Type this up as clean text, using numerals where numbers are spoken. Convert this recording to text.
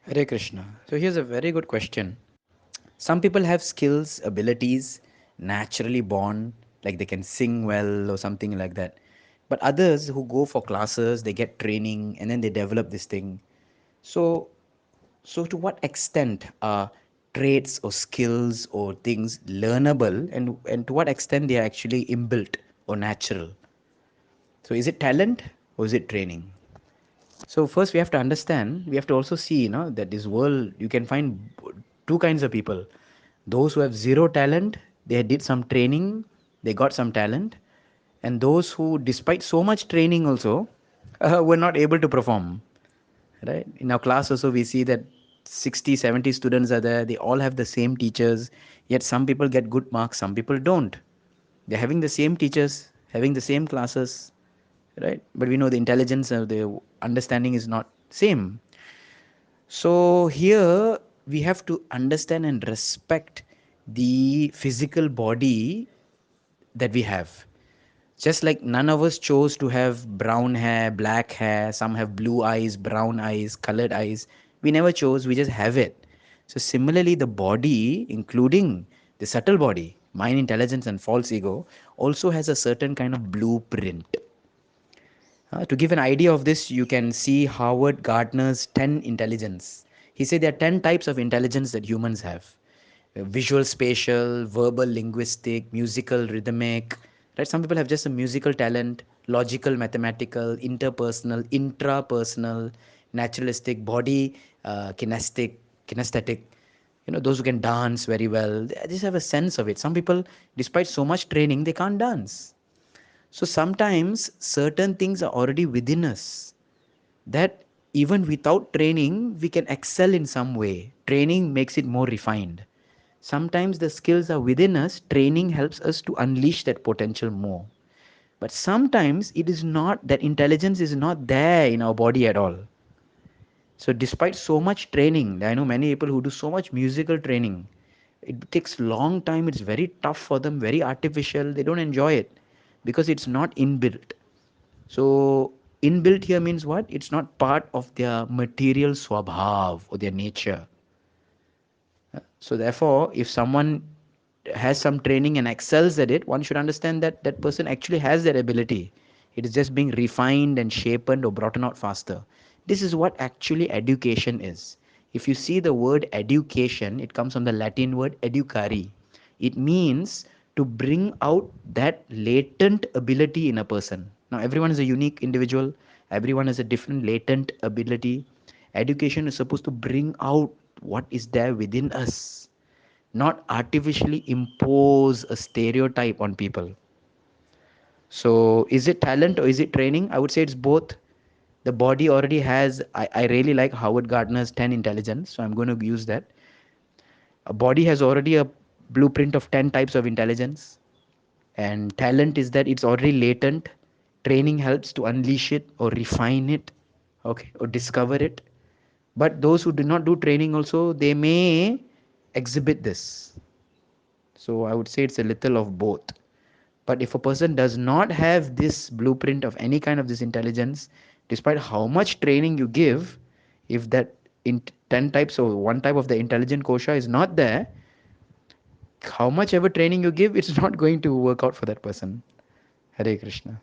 Hare Krishna. So here's a very good question. Some people have skills, abilities, naturally born, like they can sing well or something like that. But others who go for classes, they get training and then they develop this thing. So, so to what extent are traits or skills or things learnable, and to what extent they are actually inbuilt or natural? So is it talent or is it training? So first we have to understand, we have to also see, that this world, you can find two kinds of people. Those who have zero talent, they did some training, they got some talent. And those who, despite so much training also, were not able to perform. Right? In our class also, we see that 60, 70 students are there. They all have the same teachers. Yet some people get good marks, some people don't. They're having the same teachers, having the same classes, right? But we know the intelligence of the understanding is not same. So here we have to understand and respect the physical body that we have. Just like none of us chose to have brown hair, black hair, some have blue eyes, brown eyes, colored eyes. We never chose, we just have it. So similarly, the body, including the subtle body, mind, intelligence, and false ego, also has a certain kind of blueprint. To give an idea of this, you can see Howard Gardner's 10 intelligence. He said there are 10 types of intelligence that humans have: visual, spatial, verbal, linguistic, musical, rhythmic. Right? Some people have just a musical talent, logical, mathematical, interpersonal, intrapersonal, naturalistic, body, kinesthetic. Those who can dance very well, they just have a sense of it. Some people, despite so much training, they can't dance. So sometimes certain things are already within us that even without training, we can excel in some way. Training makes it more refined. Sometimes the skills are within us, training helps us to unleash that potential more. But sometimes it is not, that intelligence is not there in our body at all. So despite so much training, I know many people who do so much musical training. It takes long time, it's very tough for them, very artificial, they don't enjoy it because it's not inbuilt. So inbuilt here means what? It's not part of their material swabhav or their nature. So therefore, if someone has some training and excels at it, one should understand that that person actually has that ability. It is just being refined and sharpened or brought out faster. This is what actually education is. If you see the word education, it comes from the Latin word educare. It means to bring out that latent ability in a person. Now, everyone is a unique individual, everyone has a different latent ability. Education is supposed to bring out what is there within us, not artificially impose a stereotype on people. So, is it talent or is it training? I would say it's both. The body already has, I really like Howard Gardner's 10 intelligence, so I'm going to use that. A body has already a blueprint of 10 types of intelligence, and talent is that it's already latent. Training helps to unleash it or refine it, okay, or discover it. But those who do not do training also, they may exhibit this. So I would say it's a little of both. But if a person does not have this blueprint of any kind of this intelligence, despite how much training you give, if that in 10 types or one type of the intelligent kosha is not there, how much ever training you give, it's not going to work out for that person. Hare Krishna.